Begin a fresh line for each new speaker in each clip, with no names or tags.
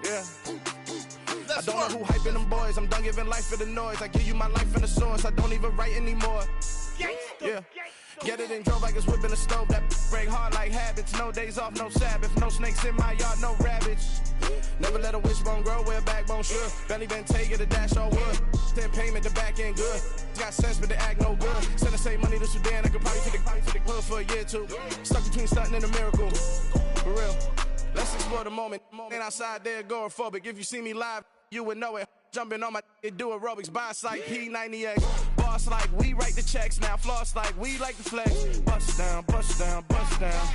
Yeah. I don't know who hyping them boys. I'm done giving life for the noise. I give you my life in the source. I don't even write anymore. Yeah. Get it and drove like it's whipping a stove. That break hard like habits. No days off, no Sabbath. No snakes in my yard, no rabbits. Never let a wishbone grow where a backbone should. Belly been taking the dash all wood. Then payment, the back end good. Got sense, but the act no good. Send the same money to Sudan. I could probably take the hood for a year or two. Stuck between stunting and a miracle. For real. Let's explore the moment. Ain't outside there agoraphobic. If you see me live, you would know it. Jumping on my do aerobics, boss like P90X. Boss like we write the checks now. Floss like we like the flex. Bust down, bust down, bust down.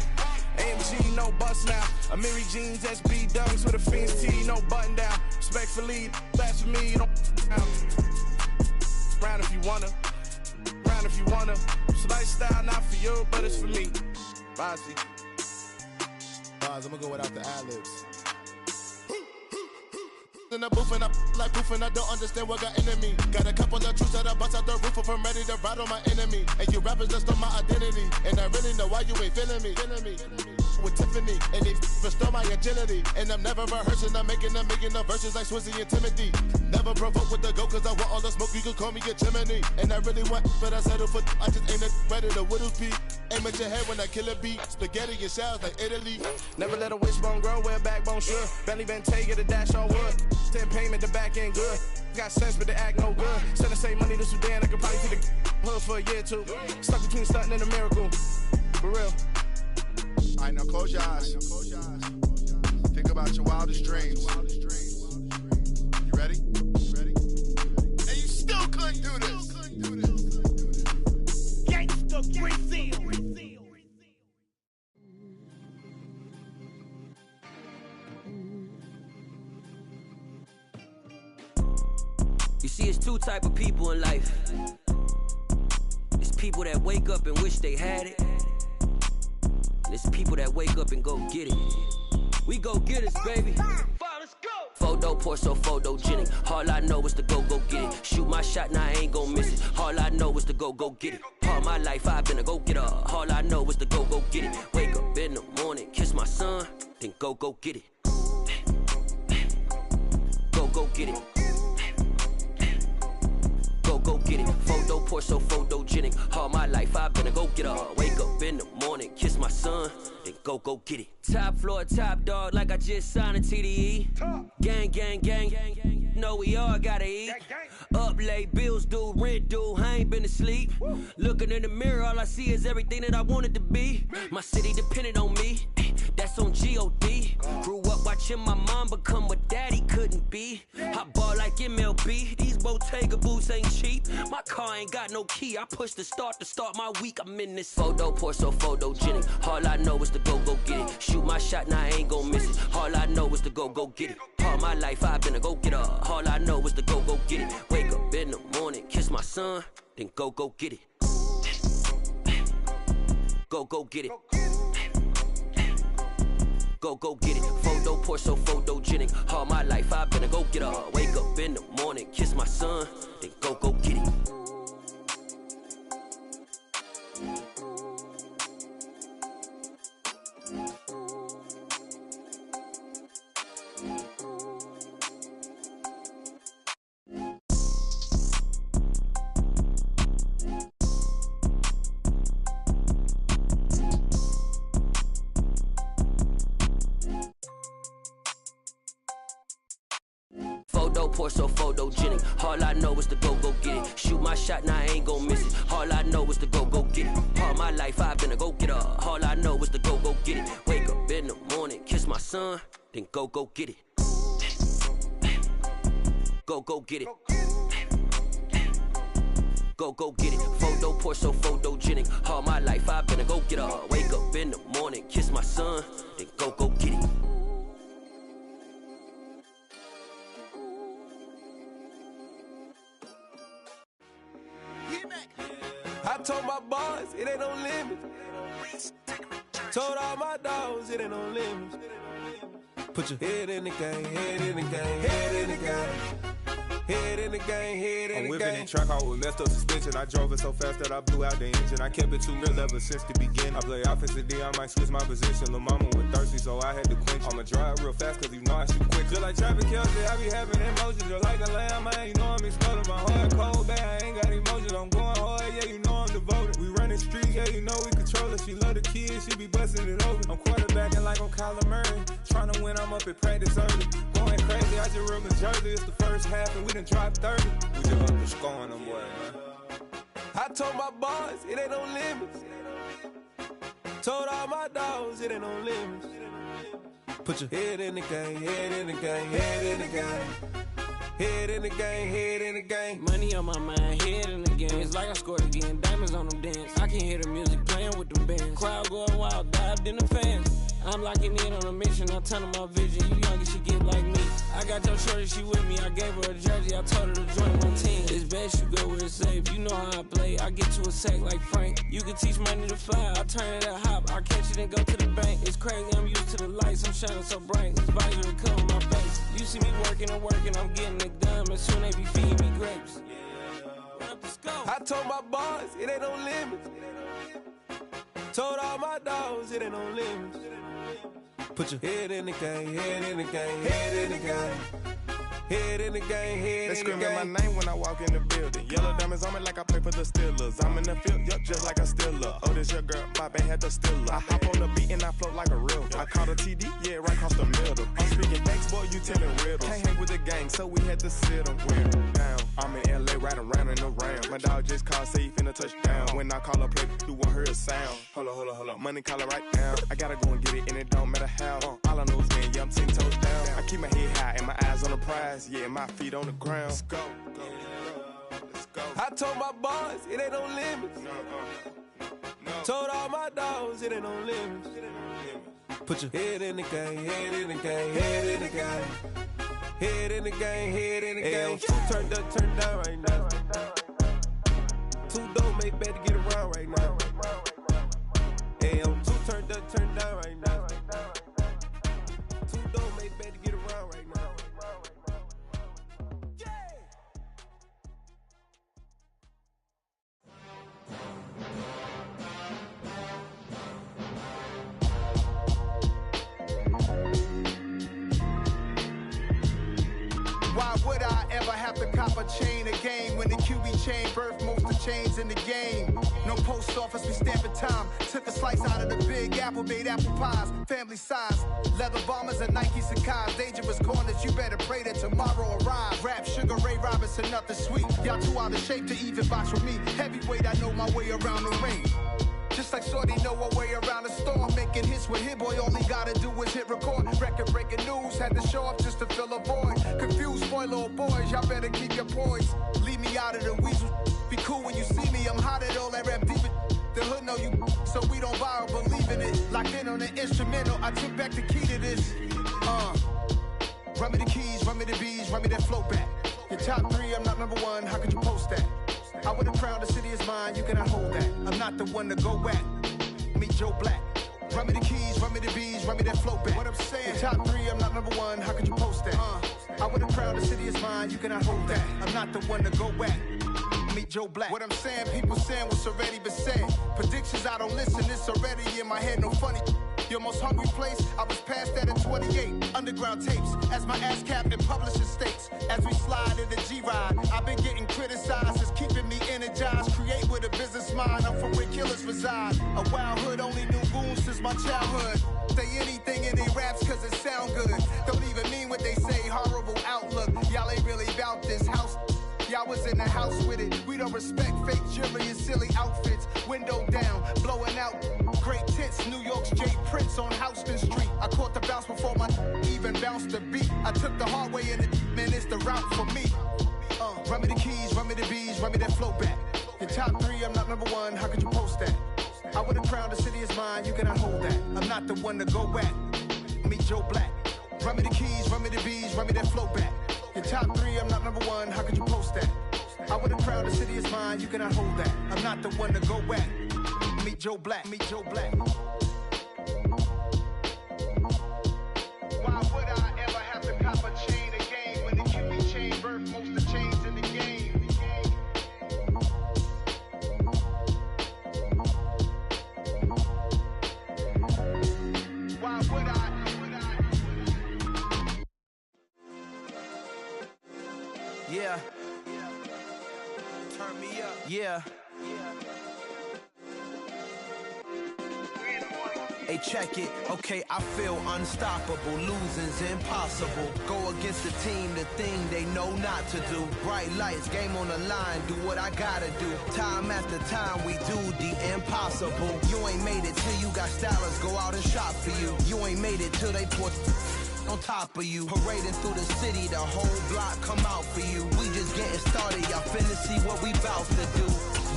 AMG, no bust now. Amiri jeans, SB dunks with a Fiends T, no button down. Respectfully, that's for me, don't down. Round if you wanna, round if you wanna. It's lifestyle, not for you, but it's for me. Bozzy.
Boz, I'm gonna go without the ad-libs. In the booth and I like proof and I don't understand what got into me. Got a couple of truths that I bust out the roof if I'm ready to ride on my enemy. And you rappers just on my identity. And I really know why you ain't feeling me. With Tiffany, and they restore my agility. And I'm never rehearsing, I'm making a million of verses like Swizzy and Timothy. Never provoke with the go, cause I want all the smoke, you can call me a chimney. And I really want, but I settle for, I just ain't ready to whittle peak. Aim at your head when I kill a beat. Spaghetti and shells like Italy.
Never let a wishbone grow where a backbone should. Belly been taking the dash all wood. Then payment, the back end good. Got sense, but the act no good. Send the same money to Sudan, I could probably take the hood for a year or two. Stuck between stunting and a miracle. For real.
Alright, now close your eyes. Think about your wildest dreams. You ready? And you still couldn't do this.
Gangsta Brazil.
You see, it's two type of people in life. It's people that wake up and wish they had it. And it's people that wake up and go get it. We go get it, baby. Let's go. Photo pour so photogenic. All I know is to go get it. Shoot my shot, now I ain't gon' miss it. All I know is to go get it. All my life I've been a go-getter. All I know is to go get it. Wake up in the morning, kiss my son, then go get it. Go get it. Go get it. Photo pour so photogenic. All my life I've been a go-getter. Wake up in the morning, kiss my son, then go get it. Top floor, top dog, like I just signed a TDE. Gang, gang, gang, gang, gang. Know we all gotta eat. Up late, bills due, rent due, I ain't been asleep. Looking in the mirror, all I see is everything that I wanted to be. My city depended on me, that's on G.O.D. Grew up watching my mom become what daddy couldn't be. I ball like MLB, these Bottega boots ain't cheap. My car ain't got no key, I push the start to start my week. I'm in this photo pour so photogenic. All I know is to go get it. Shoot my shot, now I ain't gon' miss it. All I know is to go get it. All my life I've been a go-getter. All I know is to go get it. Wake up in the morning, kiss my son, then go get it. Go get it. Go get it. Photo pour so photogenic. All my life I've been a go-getter. Wake up in the morning, kiss my son, then go get it. Photo pour so photogenic. All I know is to go get it. Shoot my shot, now I ain't gon' miss it. All I know is to go get it. All my life I've been a go-getter. All I know is to go get it. Wake up in the morning, kiss my son, then go get it. Go get it. Go get it. Photo pour so photogenic. All my life I've been a go-getter. Wake up in the morning, kiss my son, then go get it.
I told my boys it ain't no limit. Told all my dogs it ain't no limit. Put your head in the game, head in the game, head in the game. Head in the game, head in the game. I'm whipping in track, I was messed up suspension. I drove it so fast that I blew out the engine. I kept it too real ever since the beginning. I play offensive D, I might switch my position. Lil' mama was thirsty, so I had to quench. I'ma drive real fast, cause you know I shoot quick. Just like traffic Kelsey, I be having emotions. Just like a lamb, man, you know I'm exploding. My heart cold, bad, I ain't got emotions. I'm going hard, yeah, you know I'm devoted. We running streets, yeah, you know we control it. She love the kids, she be busting it open. I'm quarterbacking like I'm Kyler Murray. Trying to win, I'm up at practice early. Going crazy, I just ripped the jersey. It's the first half and we done dropped 30. We just up to scoring them, boy, man. I told my boys, it ain't no limits. Told all my dogs, it ain't no limits. Put your head in the game, head in the game, head in the game. Head in the game, head in the game.
Money on my mind, head in the game. It's like I scored again, diamonds on them dance. I can hear the music playing with them bands. Crowd going wild, dived in the fans. I'm locking in on a mission, I tell her my vision. You young and she get like me. I got your shorty, she with me. I gave her a jersey, I told her to join my team. It's best you go where it's safe. You know how I play. I get to a sack like Frank. You can teach money to fly. I turn it a hop. I catch it and go to the bank. It's crazy, I'm used to the lights. I'm shining so bright. This visor to cover my face. You see me working and working, I'm getting it done. And soon they be feeding me grapes.
I told my boys, it ain't no limits. Told all my dogs, it ain't no limits. Put your head in the game, head in the game, head in the game. Head in the game, head
They
in the game.
screaming my name when I walk in the building. Yellow diamonds on me like I play for the Steelers. I'm in the field, yup, just like a Steeler. Oh, this your girl, my band had the Steeler. I hop on the beat and I float like a real. I caught a TD, yeah, right across the middle. I'm speaking thanks, boy, you telling riddles. Can't hang with the gang, so we had to sit them down. I'm in LA, riding around and around. My dog just called, say he finna touchdown. When I call a play, you won't hear a sound. Hold up, money calling right now. I gotta go and get it, and it don't matter how. All I know is man, yeah, I'm 10 toes down. I keep my head high and my eyes on the prize. Yeah, my feet on the ground. Let's go.
I told my boys, it ain't no limits. Told all my dogs, it ain't no limits. Put your head in the game, head in the game, head in the game. Head in the game, head in the game. Two turned up, turned down right now. Two don't make bad to get around right now. Hey, two turned up, turned down right now. Two don't make bad to get around right now.
Why would I ever have to cop a chain again when the QB chain birthed most of chains in the game? No post office, we stamping time. Took a slice out of the big apple, made apple pies, family size. Leather bombers and Nike Sacai's. Dangerous corners, you better pray that tomorrow arrives. Rap, Sugar Ray Robinson, nothing sweet. Y'all too out of shape to even box with me. Heavyweight, I know my way around the ring. Just like Shorty know her way around the storm. Making hits with Hit Boy, all he gotta do is hit record. Record breaking news, had to show up just to fill a void. Confused, spoiled little boys, y'all better keep your poise. Leave me out of the weasel. Be cool when you see me, I'm hot at all that rap deep. The hood know you, so we don't borrow, believe in it. Locked in on the instrumental, I took back the key to this. Run me the keys, run me the bees, run me that flow back. Your top three, I'm not number one, how could you post that? I would have crowned the city is mine, you cannot hold that. I'm not the one to go at. Meet Joe Black. Run me the keys, run me the bees, run me that flow back. What I'm saying, your top three, I'm not number one, how could you post that? I would have crowned the city is mine, you cannot hold that. I'm not the one to go at. Meet Joe Black. What I'm saying, people saying what's already been said. Predictions, I don't listen, it's already in my head, no funny. Your most hungry place, I was past that at 28. Underground tapes, as my ass capped in publishing states. As we slide in the G-Ride, I've been getting criticized, it's keeping me energized. Create with a business mind, I'm from where killers reside. A wild hood, only knew goons since my childhood. Say anything in they raps cause it sound good. Don't even mean what they say, horrible outlook. Y'all ain't really about this house. Y'all was in the house with it. We don't respect fake jewelry and silly outfits. Window down, blowing out. Great tits, New York's J. Prince on Houston Street. I caught the bounce before my even bounced the beat. I took the hard way in it, man, it's the route for me. Run me the keys, run me the bees, run me that flow back. Your top three, I'm not number one, how could you post that? I would have crowned the city is mine, you cannot hold that. I'm not the one to go at. Meet Joe Black. Run me the keys, run me the bees, run me that flow back. Your top three, I'm not number one, how could you post that? I would have crowned the city is mine, you cannot hold that. I'm not the one to go at. Meet Joe Black, meet Joe Black. Why would I ever have to cop a chain again when the QB chain birthed most of the chains in the game? Why would I?
Yeah. Turn me up. Yeah. Hey, check it. Okay, I feel unstoppable. Losing's impossible. Go against the team, the thing they know not to do. Bright lights, game on the line. Do what I gotta do. Time after time, we do the impossible. You ain't made it till you got stylers go out and shop for you. You ain't made it till they put on top of you. Parading through the city, the whole block come out for you. We just getting started, y'all finna see what we bout to do.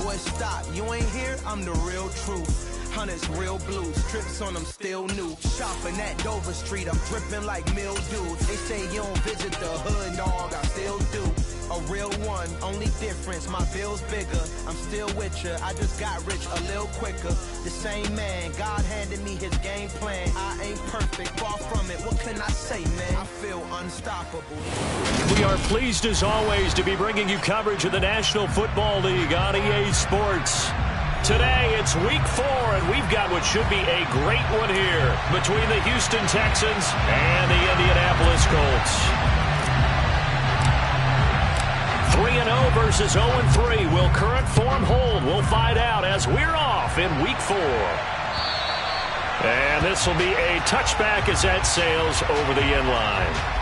Boy, stop, you ain't here, I'm the real truth. Hunters, real blue, strips on them still new. Shopping at Dover Street, I'm dripping like mildew. They say you don't visit the hood, dog, I still do. A real one, only difference, my bill's bigger. I'm still with ya, I just got rich a little quicker. The same man, God handed me his game plan. I ain't perfect, far from it, what can I say, man? I feel unstoppable.
We are pleased as always to be bringing you coverage of the National Football League on EA Sports. Today, it's week 4, and we've got what should be a great one here between the Houston Texans and the Indianapolis Colts. 3-0 versus 0-3. Will current form hold? We'll find out as we're off in week 4. And this will be a touchback as that sails over the end line.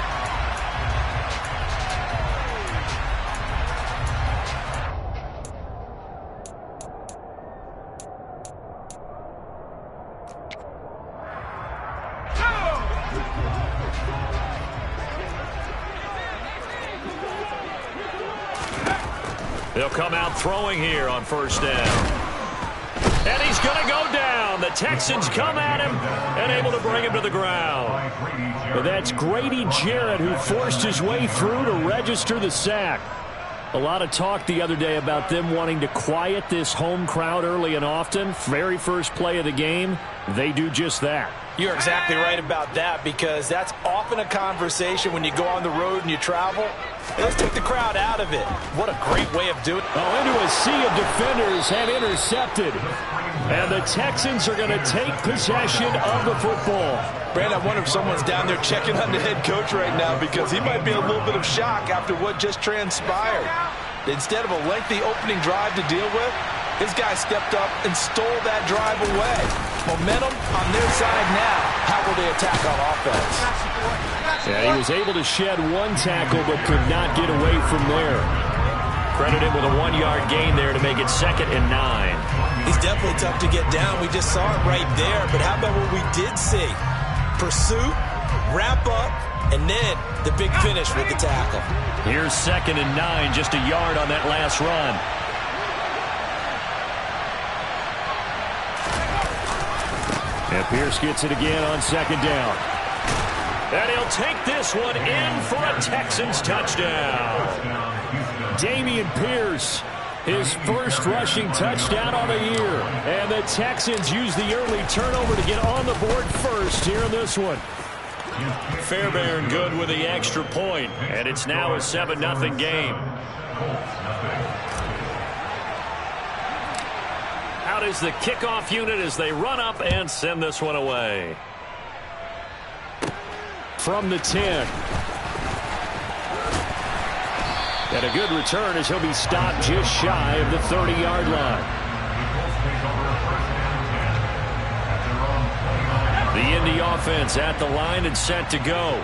They'll come out throwing here on first down. And he's going to go down. The Texans come at him and able to bring him to the ground. But that's Grady Jarrett who forced his way through to register the sack. A lot of talk the other day about them wanting to quiet this home crowd early and often. Very first play of the game, they do just that.
You're exactly right about that, because that's often a conversation when you go on the road and you travel. Let's take the crowd out of it. What a great way of doing it.
Oh, into a sea of defenders have intercepted. And the Texans are going to take possession of the football.
Brandon, I wonder if someone's down there checking on the head coach right now, because he might be in a little bit of shock after what just transpired. Instead of a lengthy opening drive to deal with, his guy stepped up and stole that drive away. Momentum on their side now. How will they attack on offense?
Yeah, he was able to shed one tackle but could not get away from there. Credit him with a 1-yard gain there to make it 2nd and 9.
He's definitely tough to get down. We just saw it right there. But how about what we did see? Pursuit, wrap up, and then the big finish with the tackle.
Here's 2nd and 9, just a yard on that last run. And Pierce gets it again on 2nd down. And he'll take this one in for a Texans touchdown. Dameon Pierce, his first rushing touchdown on the year. And the Texans use the early turnover to get on the board first here in this one. Fairbairn good with the extra point. And it's now a 7-0 game. Out is the kickoff unit as they run up and send this one away. From the 10. And a good return as he'll be stopped just shy of the 30-yard line. The Indy offense at the line and set to go.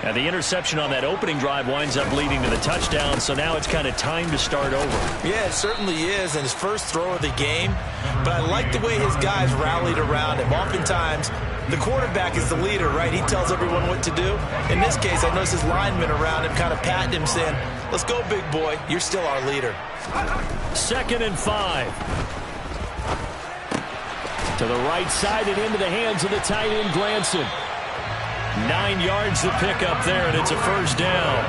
And the interception on that opening drive winds up leading to the touchdown, so now it's kind of time to start over.
Yeah, it certainly is, and his first throw of the game. But I like the way his guys rallied around him. Oftentimes, the quarterback is the leader, right? He tells everyone what to do. In this case, I noticed his linemen around him kind of patting him, saying, let's go, big boy. You're still our leader.
2nd and 5. To the right side and into the hands of the tight end, Glanson. 9 yards to pick up there, and it's a first down.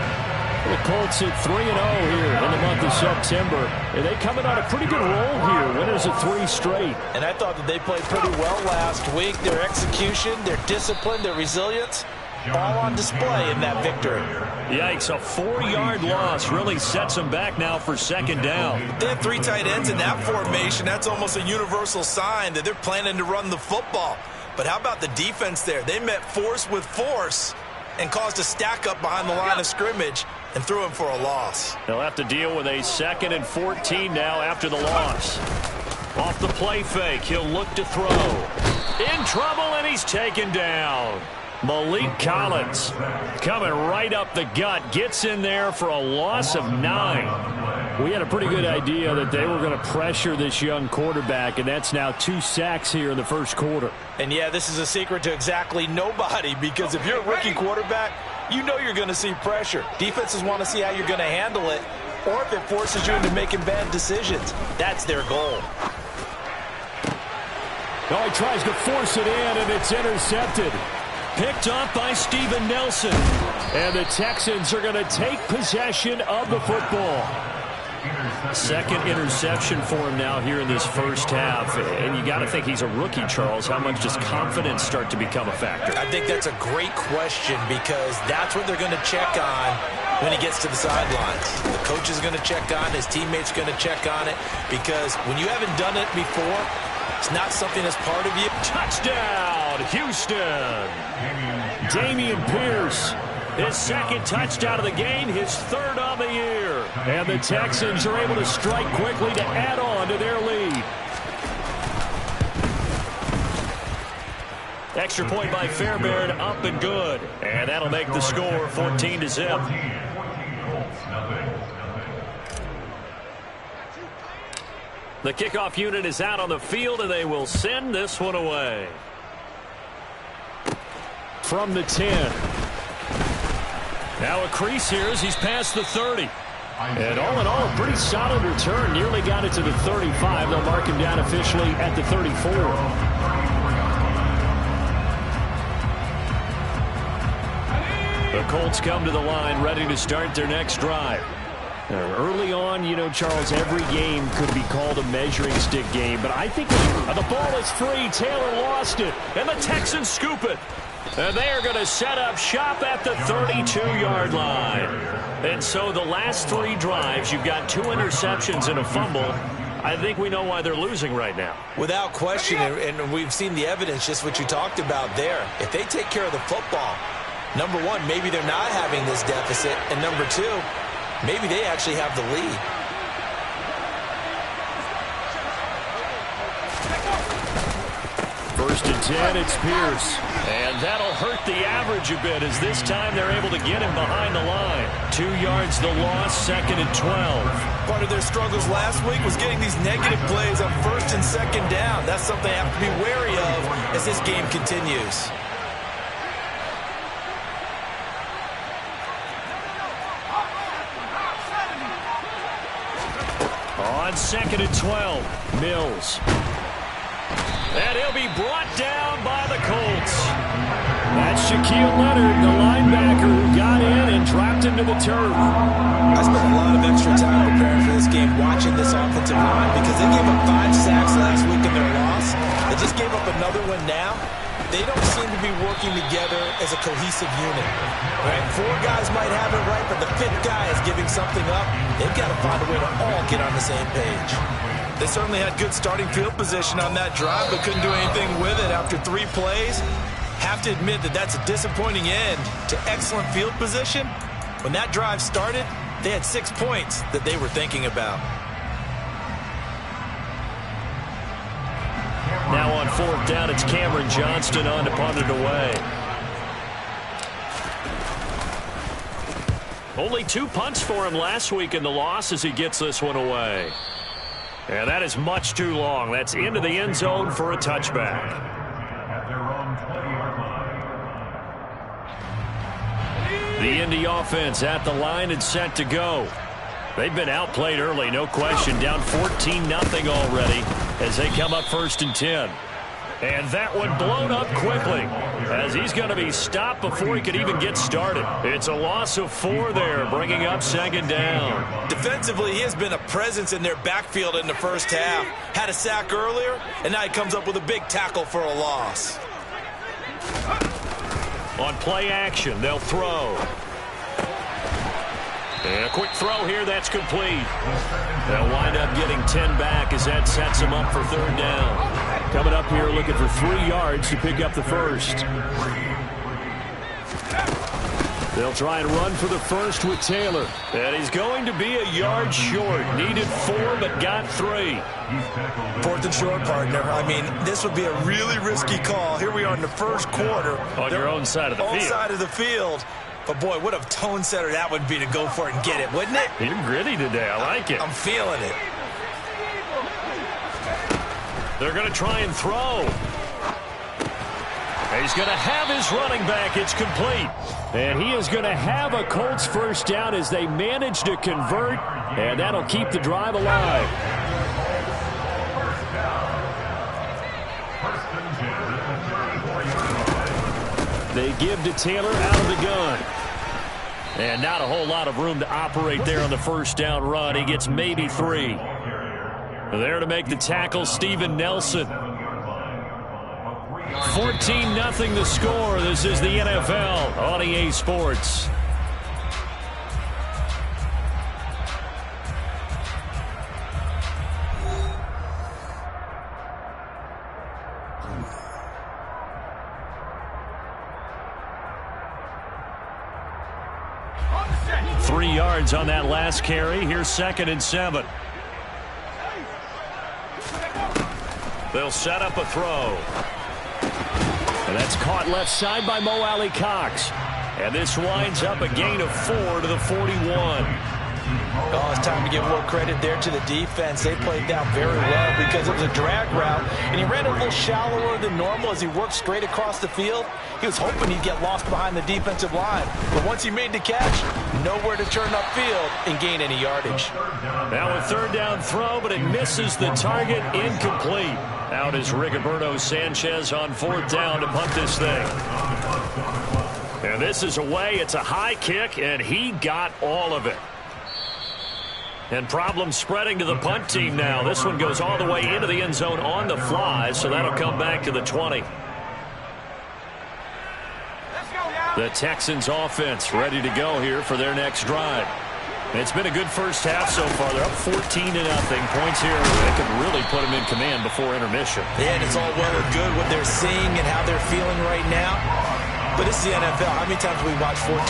The Colts at 3-0 here in the month of September. And they coming on a pretty good roll here. Winners of 3 straight.
And I thought that they played pretty well last week. Their execution, their discipline, their resilience, all on display in that victory.
Yikes, a 4-yard loss really sets them back now for 2nd down.
They have 3 tight ends in that formation. That's almost a universal sign that they're planning to run the football. But how about the defense there? They met force with force and caused a stack up behind the line of scrimmage. and threw him for a loss.
They'll have to deal with a 2nd and 14 now after the loss. Off the play fake, he'll look to throw. In trouble, and he's taken down. Malik Collins coming right up the gut, gets in there for a loss of 9. We had a pretty good idea that they were going to pressure this young quarterback, and that's now 2 sacks here in the first quarter.
And yeah, this is a secret to exactly nobody, because if you're a rookie quarterback, you know you're going to see pressure. Defenses want to see how you're going to handle it, or if it forces you into making bad decisions. That's their goal.
Oh, he tries to force it in, and it's intercepted. Picked up by Steven Nelson. And the Texans are going to take possession of the football. 2nd interception for him now here in this first half. And you got to think he's a rookie, Charles. How much does confidence start to become a factor?
I think that's a great question, because that's what they're going to check on when he gets to the sidelines. The coach is going to check on, his teammates going to check on it, because when you haven't done it before, it's not something that's part of you.
Touchdown, Houston. Dameon Pierce, his 2nd touchdown of the game, his 3rd of the year. And the Texans are able to strike quickly to add on to their lead. Extra point by Fairbairn, up and good. And that'll make the score 14-0. The kickoff unit is out on the field, and they will send this one away. From the 10. Now a crease here as he's past the 30. And all in all, pretty solid return. Nearly got it to the 35. They'll mark him down officially at the 34. The Colts come to the line, ready to start their next drive. Early on, you know, Charles, every game could be called a measuring stick game. But I think the ball is free. Taylor lost it. And the Texans scoop it. And they are going to set up shop at the 32-yard line. And so the last 3 drives, you've got 2 interceptions and a fumble. I think we know why they're losing right now.
Without question, and we've seen the evidence, just what you talked about there. If they take care of the football, number 1, maybe they're not having this deficit. And number 2, maybe they actually have the lead.
First and 10, it's Pierce. And that'll hurt the average a bit, as this time they're able to get him behind the line. 2 yards the loss, 2nd and 12.
Part of their struggles last week was getting these negative plays on 1st and 2nd down. That's something they have to be wary of as this game continues.
On 2nd and 12, Mills. And he'll be brought down by the Colts. That's Shaquille Leonard, the linebacker, who got in and dropped into the turf.
I spent a lot of extra time preparing for this game, watching this offensive line, because they gave up 5 sacks last week in their loss. They just gave up another one now. They don't seem to be working together as a cohesive unit. Right? 4 guys might have it right, but the 5th guy is giving something up. They've got to find a way to all get on the same page. They certainly had good starting field position on that drive, but couldn't do anything with it after 3 plays. Have to admit that that's a disappointing end to excellent field position. When that drive started, they had 6 points that they were thinking about.
Now on 4th down, it's Cameron Johnston on to punt it away. Only 2 punts for him last week in the loss as he gets this one away. And that is much too long. That's into the end zone for a touchback. The Indy offense at the line and set to go. They've been outplayed early, no question. Down 14-0 already as they come up 1st and 10. And that one blown up quickly as he's going to be stopped before he could even get started. It's a loss of 4 there, bringing up 2nd down.
Defensively, he has been a presence in their backfield in the first half. Had a sack earlier, and now he comes up with a big tackle for a loss.
On play action, they'll throw. And a quick throw here, that's complete. They'll wind up getting 10 back as that sets them up for 3rd down. Coming up here looking for 3 yards to pick up the first. They'll try and run for the first with Taylor. And he's going to be a yard short. Needed 4, but got 3.
4th and short, partner. I mean, this would be a really risky call. Here we are in the first quarter.
On your own side of the field.
Own side of the field. But, boy, what a tone setter that would be to go for it and get it, wouldn't it?
You're gritty today. I like it.
I'm feeling it.
They're going to try and throw. He's going to have his running back. It's complete. And he is going to have a Colts first down as they manage to convert, and that'll keep the drive alive. They give to Taylor out of the gun. And not a whole lot of room to operate there on the first down run. He gets maybe 3. There to make the tackle, Steven Nelson. 14-0 the score. This is the NFL on EA Sports. Three yards on that last carry. Here's 2nd and 7. They'll set up a throw. And that's caught left side by Mo Alley Cox. And this winds up a gain of 4 to the 41.
Oh, it's time to give a little credit there to the defense. They played down very well because it was a drag route, and he ran a little shallower than normal as he worked straight across the field. He was hoping he'd get lost behind the defensive line. But once he made the catch, nowhere to turn upfield and gain any yardage.
Now a 3rd down throw, but it misses the target. Incomplete. Out is Rigoberto Sanchez on 4th down to punt this thing. And this is away. It's a high kick, and he got all of it. And problems spreading to the punt team now. This one goes all the way into the end zone on the fly, so that'll come back to the 20. The Texans offense ready to go here for their next drive. It's been a good first half so far. They're up 14-0. Points here that could really put them in command before intermission.
Yeah, and it's all well and good what they're seeing and how they're feeling right now. But this is the NFL. How many times have we watched 14-0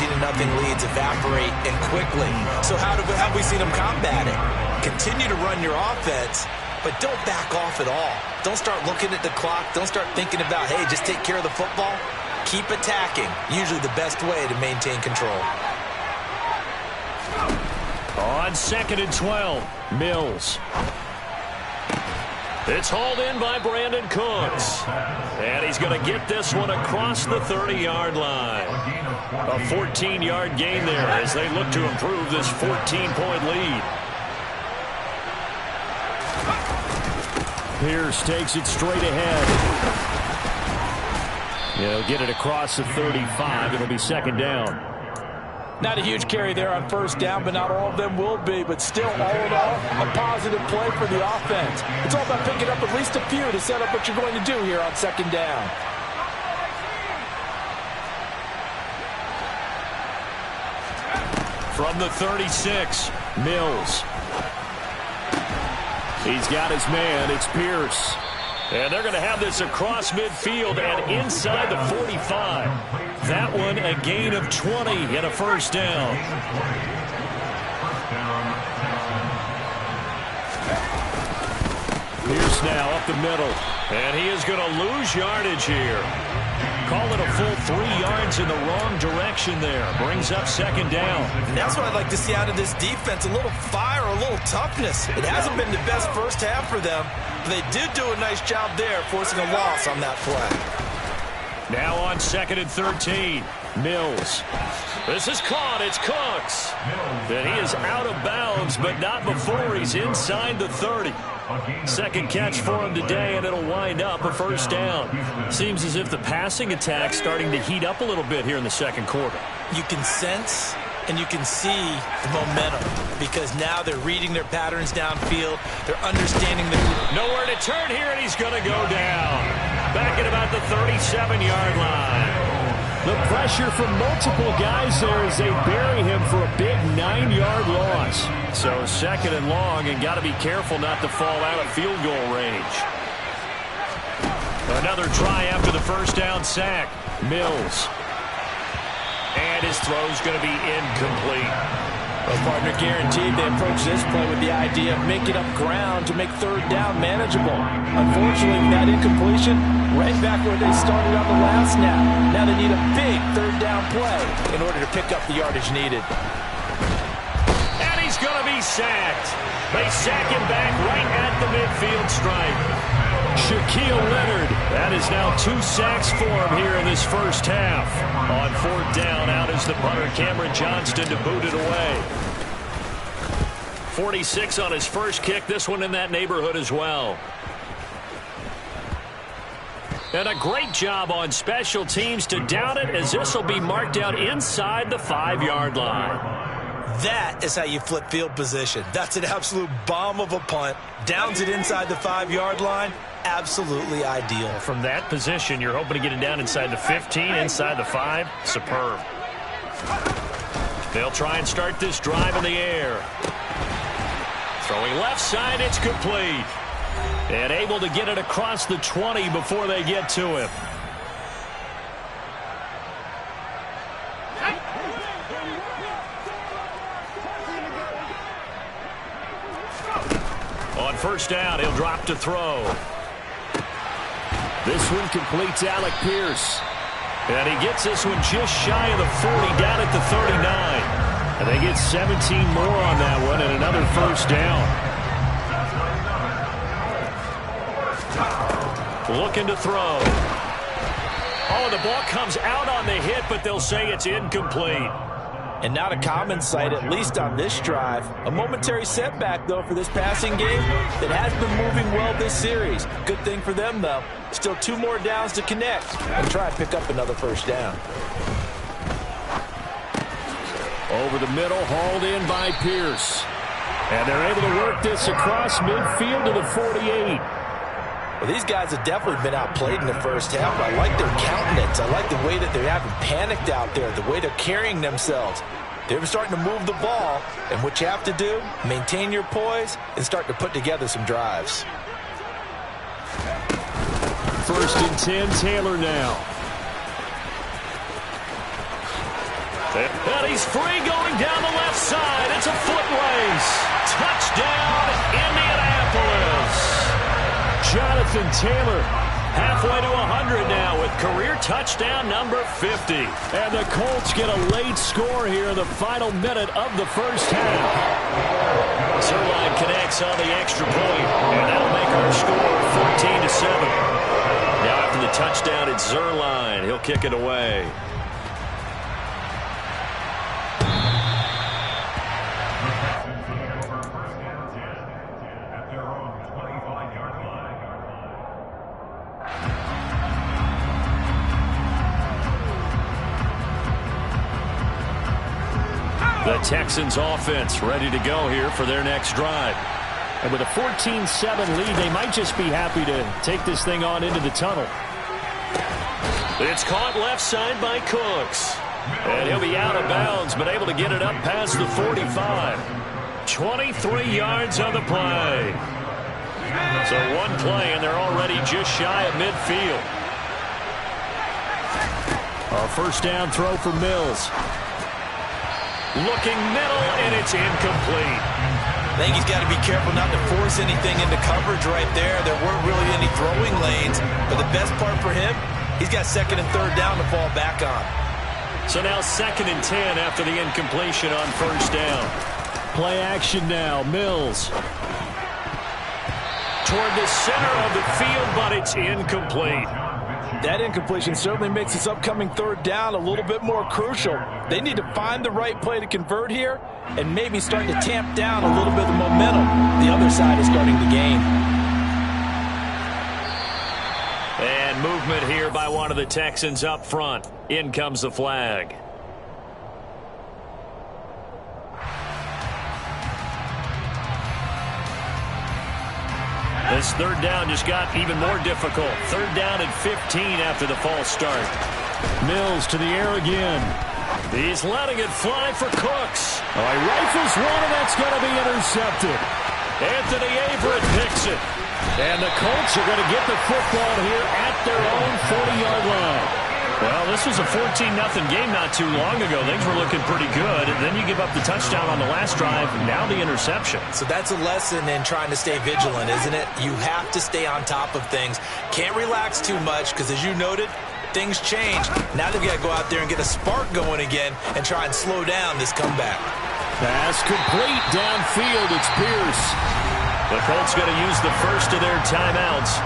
leads evaporate and quickly? So how have we seen them combat it? Continue to run your offense, but don't back off at all. Don't start looking at the clock. Don't start thinking about, hey, just take care of the football. Keep attacking. Usually the best way to maintain control.
On 2nd and 12, Mills. It's hauled in by Brandon Cooks. And he's going to get this one across the 30-yard line. A 14-yard gain there as they look to improve this 14-point lead. Pierce takes it straight ahead. He'll get it across the 35. It'll be 2nd down.
Not a huge carry there on 1st down, but not all of them will be. But still, all in all, a positive play for the offense. It's all about picking up at least a few to set up what you're going to do here on 2nd down.
From the 36, Mills. He's got his man. It's Pierce. And they're going to have this across midfield and inside the 45. That one a gain of 20 and a 1st down. Pierce now up the middle. And he is going to lose yardage here. Call it a full 3 yards in the wrong direction there. Brings up 2nd down.
And that's what I'd like to see out of this defense. A little fire, a little toughness. It hasn't been the best first half for them. But they did do a nice job there, forcing a loss on that play.
Now on 2nd and 13, Mills. This is caught. It's Cooks. And he is out of bounds, but not before he's inside the 30. 2nd catch for him today, and it'll wind up a 1st down. Seems as if the passing attack's starting to heat up a little bit here in the 2nd quarter.
You can sense and you can see the momentum because now they're reading their patterns downfield. They're understanding the...
Nowhere to turn here, and he's going to go down. Back at about the 37-yard line. The pressure from multiple guys there as they bury him for a big 9-yard loss. So 2nd and long, and got to be careful not to fall out of field goal range. Another try after the 1st down sack. Mills. And and his throw's going to be incomplete.
Well, partner, guaranteed they approach this play with the idea of making up ground to make third down manageable. Unfortunately, with that incompletion, right back where they started on the last snap. Now they need a big third down play in order to pick up the yardage needed.
And he's going to be sacked. They sack him back right at the midfield stripe. Shaquille Leonard, that is now 2 sacks for him here in this first half. On fourth down, out is the punter, Cameron Johnston, to boot it away. 46 on his first kick, this one in that neighborhood as well. And a great job on special teams to down it, as this will be marked out inside the 5-yard line.
That is how you flip field position. That's an absolute bomb of a punt. Downs it inside the 5-yard line. Absolutely ideal.
From that position, you're hoping to get it down inside the 15, inside the 5. Superb. They'll try and start this drive in the air. Throwing left side, it's complete. And able to get it across the 20 before they get to him. On first down, he'll drop to throw. This one completes Alec Pierce. And he gets this one just shy of the 40, down at the 39. And they get 17 more on that one and another first down. Looking to throw. Oh, the ball comes out on the hit, but they'll say it's incomplete.
And not a common sight, at least on this drive. A momentary setback, though, for this passing game that has been moving well this series. Good thing for them, though. Still 2 more downs to connect and try and pick up another first down.
Over the middle, hauled in by Pierce. And they're able to work this across midfield to the 48.
Well, these guys have definitely been outplayed in the first half. I like their countenance. I like the way that they haven't panicked out there, the way they're carrying themselves. They're starting to move the ball, and what you have to do, maintain your poise and start to put together some drives.
First and 10, Taylor now. And he's free going down the left side. It's a foot race. Touchdown, Indianapolis. Jonathan Taylor halfway to 100 now with career touchdown number 50. And the Colts get a late score here in the final minute of the first half. Zerline connects on the extra point, and that'll make our score 14-7. Now after the touchdown, it's Zerline. He'll kick it away. The Texans offense ready to go here for their next drive. And with a 14-7 lead, they might just be happy to take this thing on into the tunnel. It's caught left side by Cooks. And he'll be out of bounds, but able to get it up past the 45. 23 yards on the play. So one play, and they're already just shy of midfield. A first down throw for Mills. Looking middle, and it's incomplete.
I think he's got to be careful not to force anything into coverage right there. There weren't really any throwing lanes, but the best part for him, he's got second and third down to fall back on.
So now second and 10 after the incompletion on first down. Play action now, Mills. Toward the center of the field, but it's incomplete.
That incompletion certainly makes this upcoming third down a little bit more crucial. They need to find the right play to convert here and maybe start to tamp down a little bit of the momentum. The other side is starting the game.
And movement here by one of the Texans up front. In comes the flag. This third down just got even more difficult. Third down and 15 after the false start. Mills to the air again. He's letting it fly for Cooks. Oh, he rifles one, and that's going to be intercepted. Anthony Averett picks it. And the Colts are going to get the football here at their own 40-yard line. Well, this was a 14-0 game not too long ago. Things were looking pretty good. And then you give up the touchdown on the last drive. Now the interception.
So that's a lesson in trying to stay vigilant, isn't it? You have to stay on top of things. Can't relax too much because, as you noted, things change. Now they've got to go out there and get a spark going again and try and slow down this comeback.
Pass complete downfield. It's Pierce. The Colts going to use the first of their timeouts,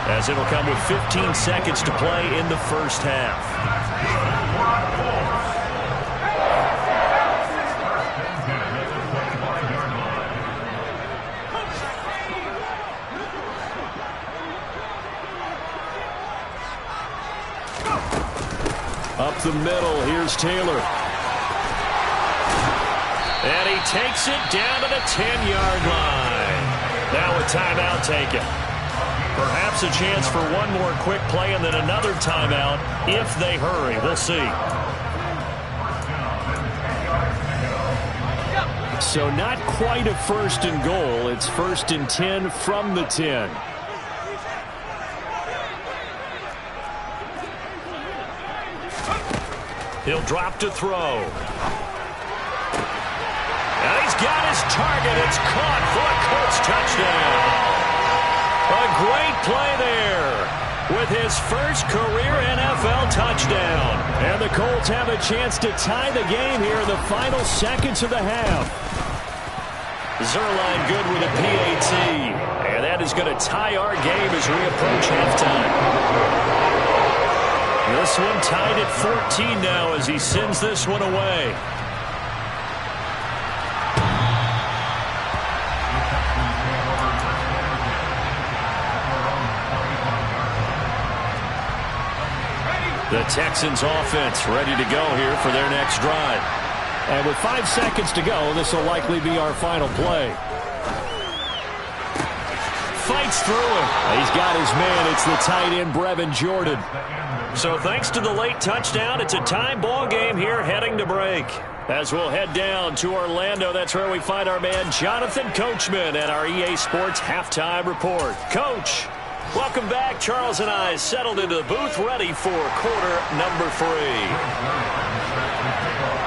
as it'll come with 15 seconds to play in the first half. Up the middle, here's Taylor. And he takes it down to the 10-yard line. Now a timeout taken. Perhaps a chance for one more quick play and then another timeout if they hurry. We'll see. So not quite a first and goal. It's 1st and 10 from the 10. He'll drop to throw. And he's got his target. It's caught for a Colts touchdown. A great play there with his first career NFL touchdown. And the Colts have a chance to tie the game here in the final seconds of the half. Zerline good with a PAT. And that is going to tie our game as we approach halftime. This one tied at 14 now as he sends this one away. The Texans offense ready to go here for their next drive. And with 5 seconds to go, this will likely be our final play. Fights through him. He's got his man. It's the tight end, Brevin Jordan. So thanks to the late touchdown, it's a tie ball game here heading to break. As we'll head down to Orlando, that's where we find our man Jonathan Coachman at our EA Sports Halftime Report. Coach, welcome back. Charles and I settled into the booth ready for quarter number 3.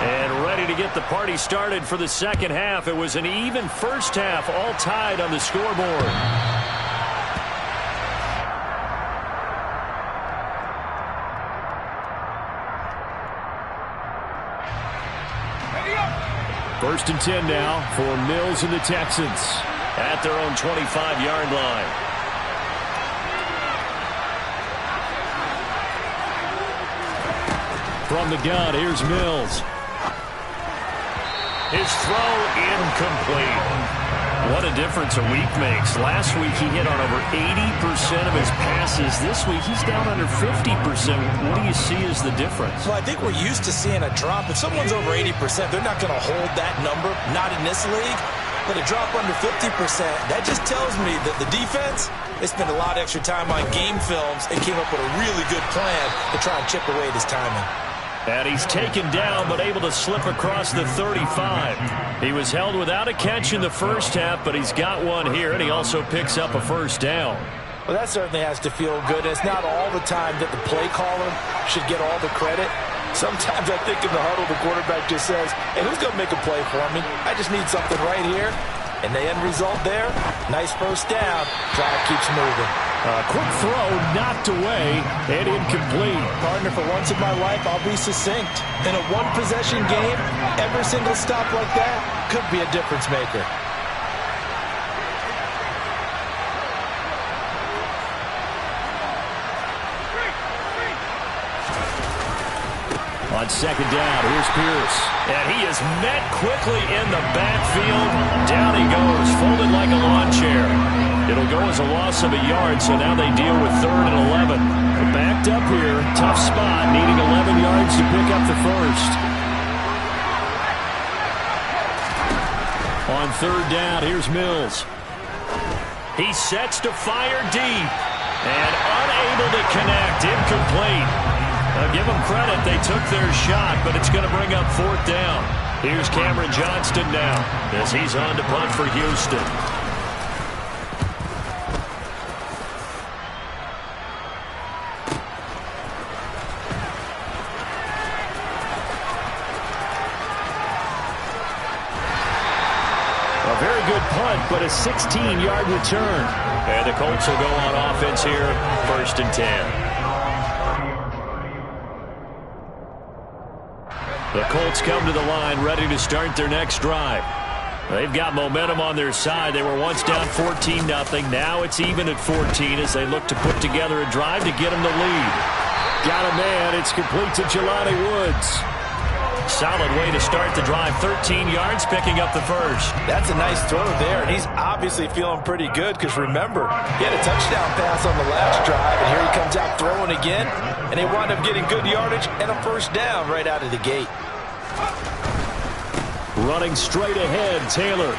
And ready to get the party started for the second half. It was an even first half, all tied on the scoreboard. First and 10 now for Mills and the Texans at their own 25-yard line. From the gun, here's Mills. His throw incomplete. What a difference a week makes. Last week he hit on over 80% of his passes. This week he's down under 50%. What do you see as the difference?
Well, I think we're used to seeing a drop. If someone's over 80%, they're not going to hold that number. Not in this league. But a drop under 50%, that just tells me that the defense, they spent a lot of extra time on game films and came up with a really good plan to try and chip away at his timing.
And he's taken down, but able to slip across the 35. He was held without a catch in the first half, but he's got one here, and he also picks up a first down.
Well, that certainly has to feel good. It's not all the time that the play caller should get all the credit. Sometimes I think in the huddle, the quarterback just says, hey, who's going to make a play for me? I just need something right here. And the end result there, nice first down. Drive keeps moving.
A quick throw knocked away and incomplete.
Partner, for once in my life, I'll be succinct. In a one-possession game, every single stop like that could be a difference maker.
On second down, here's Pierce. And he is met quickly in the backfield. Down he goes, folded like a lawn chair. It'll go as a loss of a yard, so now they deal with 3rd and 11. They're backed up here, tough spot, needing 11 yards to pick up the first. On 3rd down, here's Mills. He sets to fire deep and unable to connect, incomplete. Give them credit, they took their shot, but it's going to bring up 4th down. Here's Cameron Johnston now as he's on to punt for Houston. good punt, but a 16-yard return. And the Colts will go on offense here, 1st and 10. The Colts come to the line ready to start their next drive. They've got momentum on their side. They were once down 14-0. Now it's even at 14 as they look to put together a drive to get them the lead. Got a man. It's complete to Jelani Woods. Solid way to start the drive. 13 yards, picking up the first.
That's a nice throw there, and he's obviously feeling pretty good because, remember, he had a touchdown pass on the last drive, and here he comes out throwing again, and they wound up getting good yardage and a first down right out of the gate.
Running straight ahead, Taylor.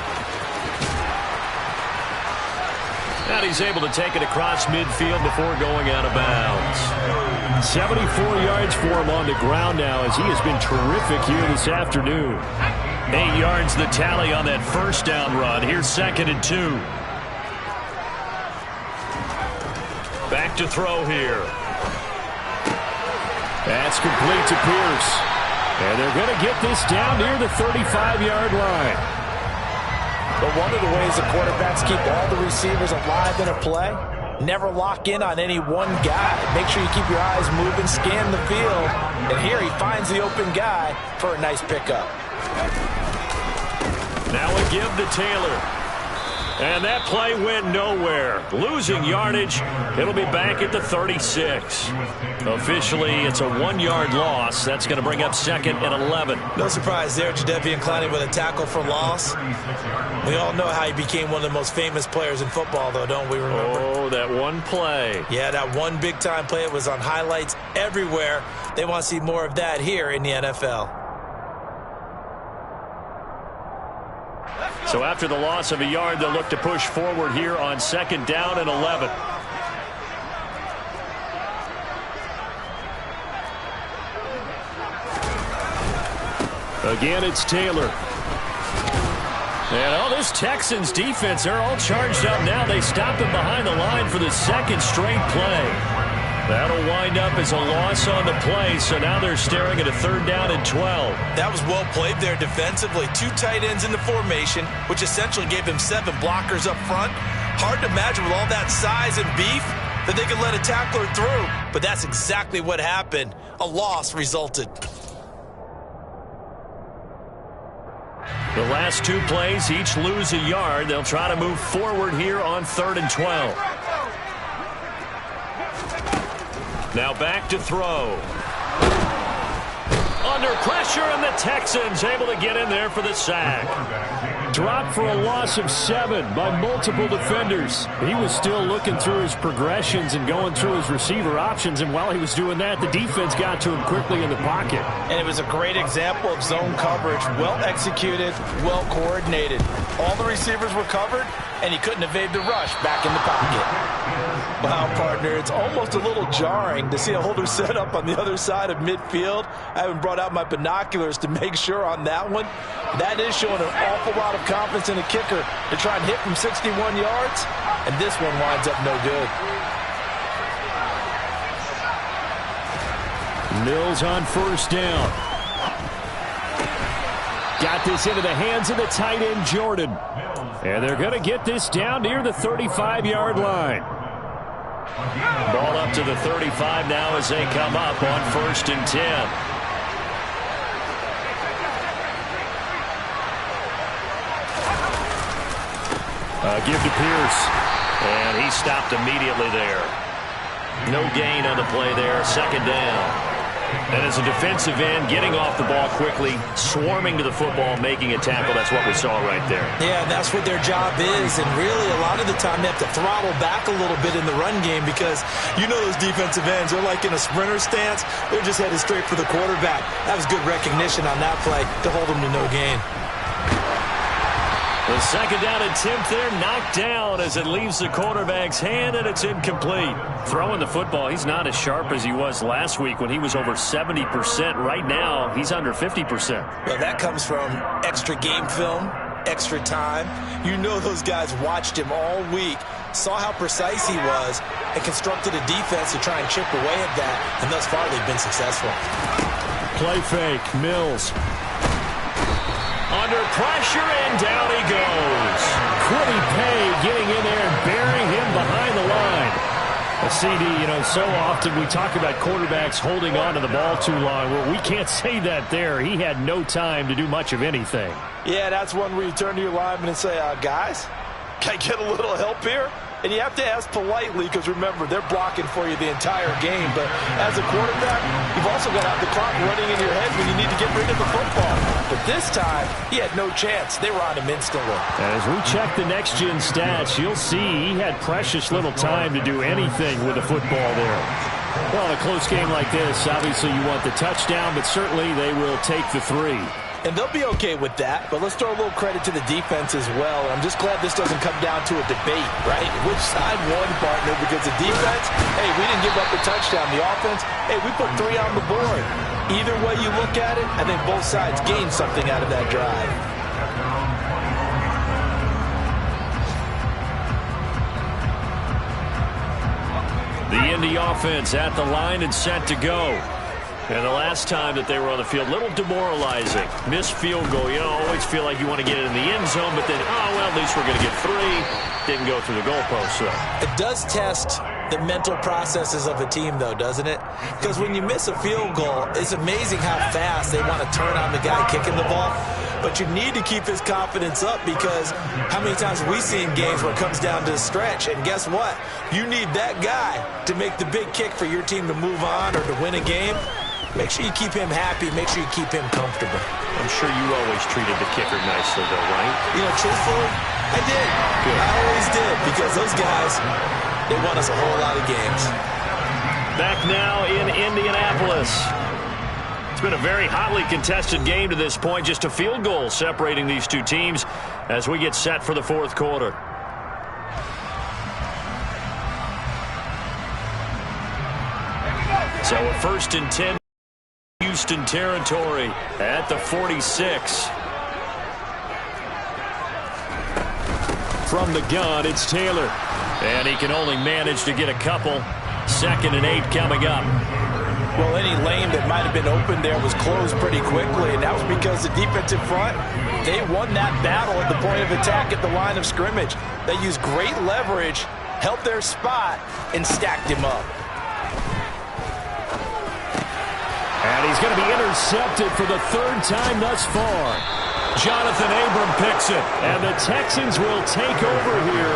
And he's able to take it across midfield before going out of bounds. 74 yards for him on the ground now as he has been terrific here this afternoon. 8 yards the tally on that first down run. Here's 2nd and 2. Back to throw here. That's complete to Pierce. And they're going to get this down near the 35-yard line.
But one of the ways the quarterbacks keep all the receivers alive in a play, never lock in on any one guy. Make sure you keep your eyes moving, scan the field. And here he finds the open guy for a nice pickup.
Now a give to Taylor. And that play went nowhere. Losing yardage. It'll be back at the 36. Officially, it's a 1-yard loss. That's going to bring up 2nd and 11.
No surprise there, Jadeveon Clowney with a tackle for loss. We all know how he became one of the most famous players in football, though, don't we remember?
Oh, that one play.
Yeah, that one big-time play. It was on highlights everywhere. They want to see more of that here in the NFL.
So after the loss of a yard, they'll look to push forward here on 2nd down and 11. Again, it's Taylor. And this Texans defense, they're all charged up now. They stop him behind the line for the 2nd straight play. That'll wind up as a loss on the play, so now they're staring at a 3rd down and 12.
That was well played there defensively. 2 tight ends in the formation, which essentially gave him 7 blockers up front. Hard to imagine with all that size and beef that they could let a tackler through, but that's exactly what happened. A loss resulted.
The last 2 plays each lose a yard. They'll try to move forward here on 3rd and 12. Now back to throw. Under pressure, and the Texans able to get in there for the sack. Dropped for a loss of 7 by multiple defenders. He was still looking through his progressions and going through his receiver options, and while he was doing that, the defense got to him quickly in the pocket.
And it was a great example of zone coverage. Well executed, well coordinated. All the receivers were covered, and he couldn't evade the rush back in the pocket. Wow, partner, it's almost a little jarring to see a holder set up on the other side of midfield. I haven't brought out my binoculars to make sure on that one. That is showing an awful lot of confidence in a kicker to try and hit from 61 yards, and this one winds up no good.
Mills on 1st down. Got this into the hands of the tight end, Jordan. And they're going to get this down near the 35-yard line. Ball up to the 35 now as they come up on 1st and 10. Give to Pierce. And he stopped immediately there. No gain on the play there. 2nd down. And as a defensive end, getting off the ball quickly, swarming to the football, making a tackle. That's what we saw right there.
Yeah, and that's what their job is. And really, a lot of the time, they have to throttle back a little bit in the run game because you know those defensive ends, they're like in a sprinter stance. They're just headed straight for the quarterback. That was good recognition on that play to hold them to no gain.
The 2nd down attempt there knocked down as it leaves the quarterback's hand, and it's incomplete. Throwing the football, he's not as sharp as he was last week when he was over 70%. Right now, he's under 50%.
Well, that comes from extra game film, extra time. You know those guys watched him all week, saw how precise he was, and constructed a defense to try and chip away at that, and thus far they've been successful.
Play fake, Mills. Under pressure, and down he goes. CD, you know, so often we talk about quarterbacks holding on to the ball too long. Well, we can't say that there. He had no time to do much of anything.
Yeah, that's one where you turn to your lineman and say, guys, can I get a little help here? And you have to ask politely because, remember, they're blocking for you the entire game. But as a quarterback, you've also got to have the clock running in your head when you need to get rid of the football. But this time, he had no chance. They were on him instantly.
As we check the next-gen stats, you'll see he had precious little time to do anything with the football there. Well, in a close game like this, obviously you want the touchdown, but certainly they will take the 3.
And they'll be okay with that, but let's throw a little credit to the defense as well. I'm just glad this doesn't come down to a debate, right? Which side won, partner? Because the defense, hey, we didn't give up the touchdown. The offense, hey, we put 3 on the board. Either way you look at it, I think both sides gained something out of that drive.
The Indy offense at the line and set to go. And the last time that they were on the field, a little demoralizing. Missed field goal. You know, always feel like you want to get it in the end zone, but then, oh, well, at least we're going to get 3. Didn't go through the goalpost, though.
It does test the mental processes of a team, though, doesn't it? Because when you miss a field goal, it's amazing how fast they want to turn on the guy kicking the ball. But you need to keep his confidence up because how many times have we seen games where it comes down to a stretch? And guess what? You need that guy to make the big kick for your team to move on or to win a game. Make sure you keep him happy. Make sure you keep him comfortable.
I'm sure you always treated the kicker nicely, though, right?
You know, truthfully, I did. Good. I always did because those guys, they won us a whole lot of games.
Back now in Indianapolis. It's been a very hotly contested game to this point. Just a field goal separating these two teams as we get set for the 4th quarter. So a 1st and 10. Houston territory at the 46. From the gun, it's Taylor. And he can only manage to get a couple. 2nd and 8 coming up.
Well, any lane that might have been open there was closed pretty quickly, and that was because the defensive front, they won that battle at the point of attack at the line of scrimmage. They used great leverage, held their spot, and stacked him up.
And he's going to be intercepted for the 3rd time thus far. Jonathan Abram picks it, and the Texans will take over here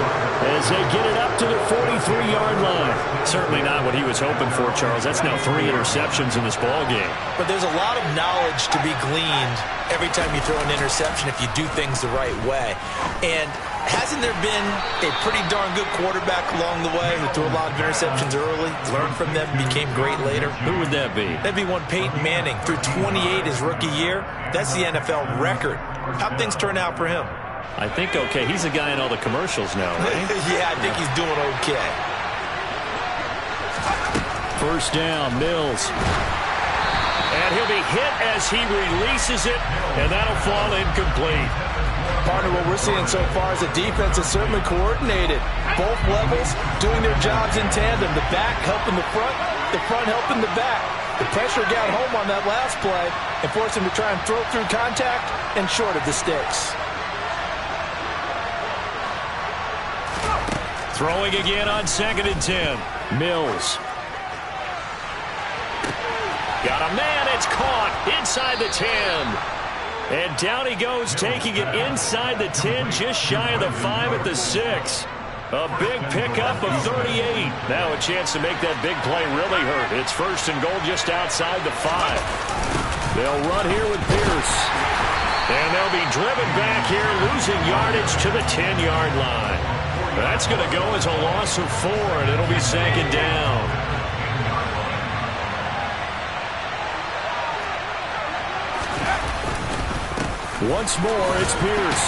as they get it up to the 43-yard line. Certainly not what he was hoping for, Charles. That's now 3 interceptions in this ball game.
But there's a lot of knowledge to be gleaned every time you throw an interception if you do things the right way. And hasn't there been a pretty darn good quarterback along the way who threw a lot of interceptions early, learned from them, became great later?
Who would that be?
That'd be one Peyton Manning. Threw 28 his rookie year. That's the NFL record. How'd things turn out for him?
I think okay. He's a guy in all the commercials now, right?
Yeah, I think he's doing okay.
1st down, Mills. And he'll be hit as he releases it, and that'll fall incomplete.
Partner, what we're seeing so far is the defense is certainly coordinated. Both levels doing their jobs in tandem. The back helping the front helping the back. The pressure got home on that last play and forced him to try and throw through contact and short of the sticks.
Throwing again on 2nd and 10. Mills. Got a man. It's caught inside the 10. And down he goes, taking it inside the 10, just shy of the 5 at the 6. A big pickup of 38. Now a chance to make that big play really hurt. It's 1st and goal just outside the 5. They'll run here with Pierce. And they'll be driven back here, losing yardage to the 10-yard line. That's going to go as a loss of 4, and it'll be 2nd down. Once more, it's Pierce.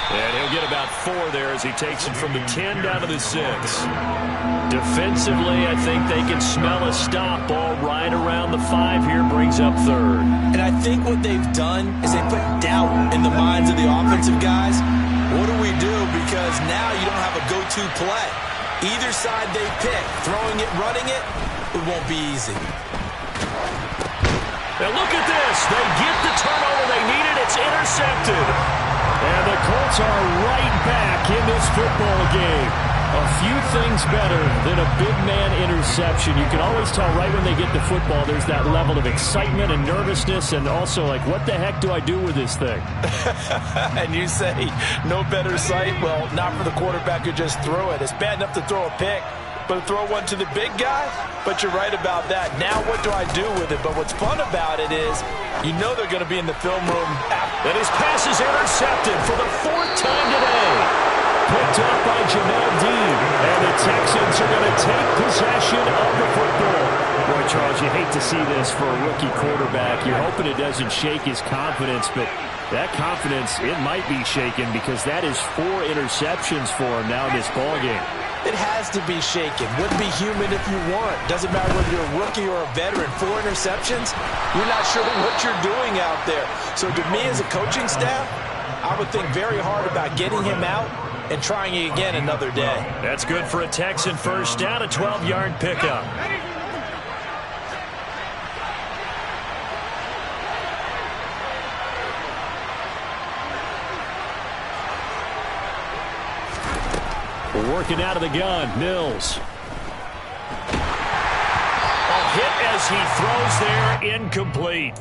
And he'll get about 4 there as he takes it from the 10 down to the 6. Defensively, I think they can smell a stop. Ball right around the 5 here, brings up 3rd.
And I think what they've done is they put doubt in the minds of the offensive guys. What do we do? Because now you don't have a go-to play. Either side they pick, throwing it, running it, it won't be easy.
Now look at this. They get the turnover they needed. It's intercepted. And the Colts are right back in this football game. A few things better than a big man interception. You can always tell right when they get the football, there's that level of excitement and nervousness, and also like, what the heck do I do with this thing?
And you say, no better sight? Well, not for the quarterback who just threw it. It's bad enough to throw a pick, but to throw one to the big guy? But you're right about that. Now what do I do with it? But what's fun about it is, you know they're going to be in the film room.
And his pass is intercepted for the 4th time today. Picked up by Jamel Dean. And the Texans are going to take possession of the football. Boy, Charles, you hate to see this for a rookie quarterback. You're hoping it doesn't shake his confidence, but that confidence, it might be shaken because that is 4 interceptions for him now in this ballgame.
It has to be shaken. Wouldn't be human if you weren't. Doesn't matter whether you're a rookie or a veteran. 4 interceptions, you're not sure what you're doing out there. So to me as a coaching staff, I would think very hard about getting him out and trying it again another day.
That's good for a Texan first down, a 12-yard pickup. Working out of the gun, Mills. A hit as he throws there, incomplete.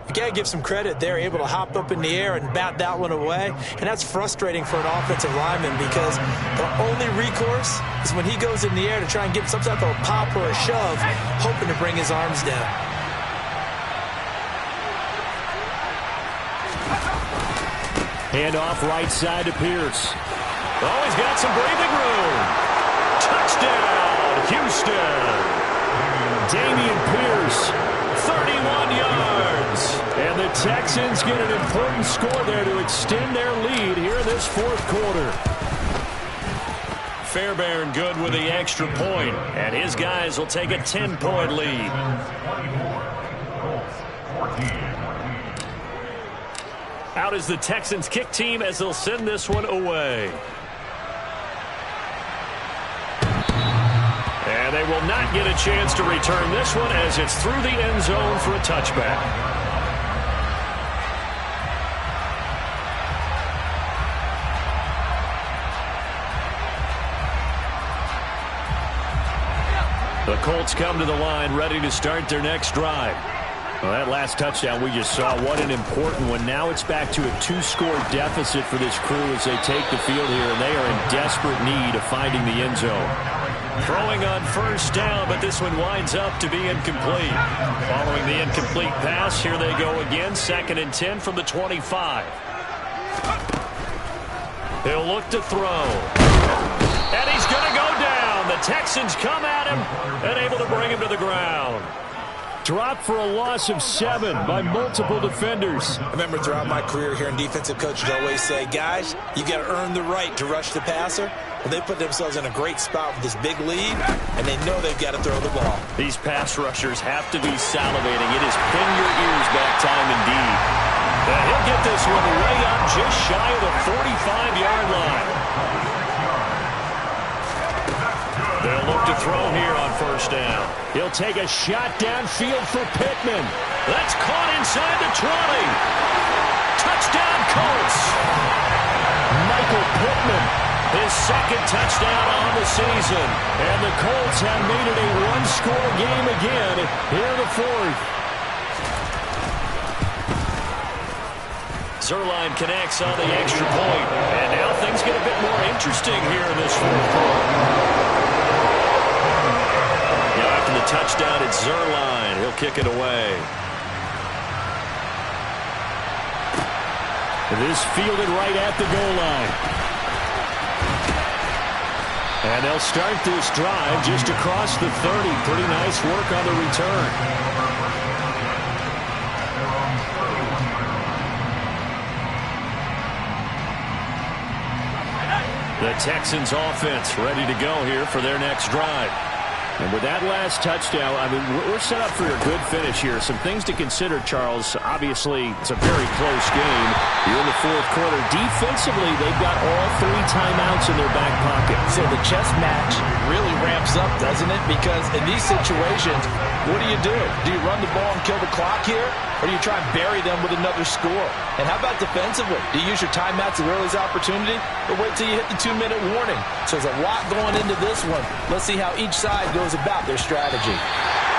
You got to give some credit. They're able to hop up in the air and bat that one away. And that's frustrating for an offensive lineman because the only recourse is when he goes in the air to try and get some type of a pop or a shove, hoping to bring his arms down.
Hand off right side to Pierce. Oh, he's got some breathing room. Touchdown, Houston. Dameon Pierce, 31 yards. And the Texans get an important score there to extend their lead here in this 4th quarter. Fairbairn good with the extra point, and his guys will take a 10-point lead. Out is the Texans kick team as they'll send this one away. And they will not get a chance to return this one as it's through the end zone for a touchback. The Colts come to the line ready to start their next drive. Well, that last touchdown we just saw, what an important one. Now it's back to a 2-score deficit for this crew as they take the field here, and they are in desperate need of finding the end zone. Throwing on first down, but this one winds up to be incomplete. Following the incomplete pass, here they go again, 2nd and 10 from the 25. He'll look to throw. And he's going to go down. The Texans come at him and able to bring him to the ground. Dropped for a loss of 7 by multiple defenders.
I remember throughout my career here in defensive coaches always say, guys, you got to earn the right to rush the passer. Well, they put themselves in a great spot with this big lead, and they know they've got to throw the ball.
These pass rushers have to be salivating. It is pin your ears back time indeed. And he'll get this one way up just shy of the 45-yard line. They'll look to throw here on first down. He'll take a shot downfield for Pittman. That's caught inside the 20. Touchdown, Colts. Michael Pittman, his 2nd touchdown on the season. And the Colts have made it a 1-score game again here in the 4th. Zerline connects on the extra point. And now things get a bit more interesting here in this 4th quarter. The touchdown at Zerline. He'll kick it away. It is fielded right at the goal line. And they'll start this drive just across the 30. Pretty nice work on the return. The Texans offense ready to go here for their next drive. And with that last touchdown, I mean, we're set up for a good finish here. Some things to consider, Charles. Obviously, it's a very close game. You're in the fourth quarter. Defensively, they've got all 3 timeouts in their back pocket.
So the chess match really ramps up, doesn't it? Because in these situations, what do? Do you run the ball and kill the clock here? Or do you try and bury them with another score? And how about defensively? Do you use your timeouts as early as opportunity? Or wait till you hit the 2-minute warning? So there's a lot going into this one. Let's see how each side goes about their strategy.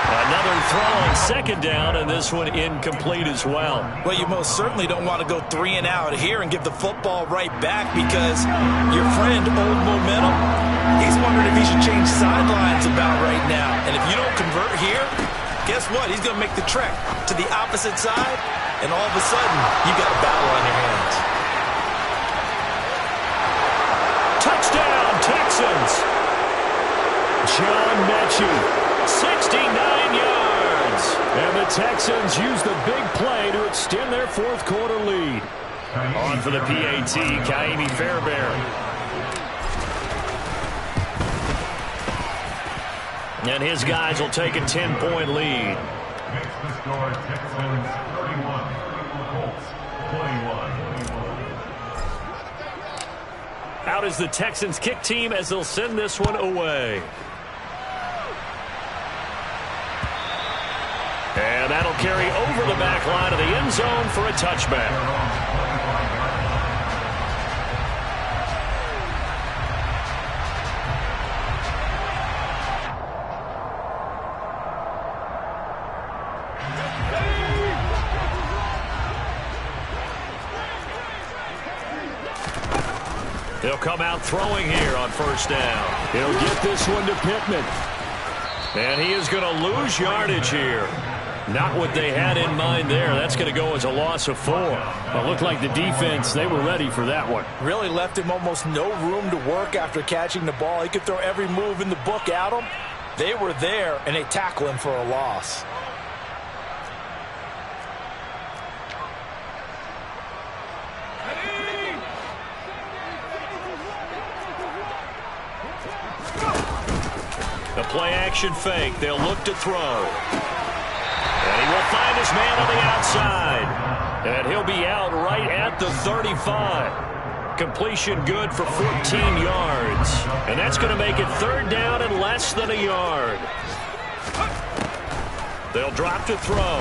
Another throw on second down, and this one incomplete as well.
Well, you most certainly don't want to go 3 and out here and give the football right back, because your friend, Old Momentum, he's wondering if he should change sidelines about right now. And if you don't convert here, guess what? He's going to make the trek to the opposite side, and all of a sudden, you've got a battle on your hands.
Touchdown, Texans! John Mechie, 69 yards. And the Texans use the big play to extend their fourth quarter lead. On for the PAT, Kaimi Fairbairn. And his guys will take a 10-point lead.
Makes the score Texans 31, Colts 21.
Out is the Texans kick team as they'll send this one away. And that'll carry over the back line of the end zone for a touchback. They'll come out throwing here on first down. He'll get this one to Pittman. And he is going to lose yardage here. Not what they had in mind there. That's going to go as a loss of 4. It looked like the defense, they were ready for that one.
Really left him almost no room to work after catching the ball. He could throw every move in the book at him. They were there, and they tackle him for a loss.
The play-action fake. They'll look to throw. And he will find his man on the outside. And he'll be out right at the 35. Completion good for 14 yards. And that's going to make it third down and less than a yard. They'll drop to throw.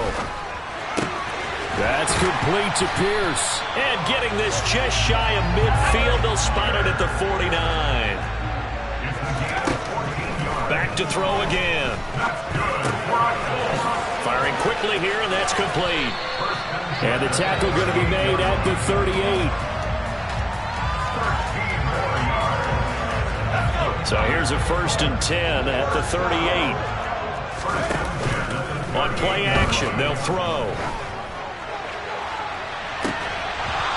That's complete to Pierce. And getting this just shy of midfield. They'll spot it at the 49. Back to throw again. Firing quickly here, and that's complete. And the tackle going to be made at the 38. So here's a 1st and 10 at the 38. On play action, they'll throw.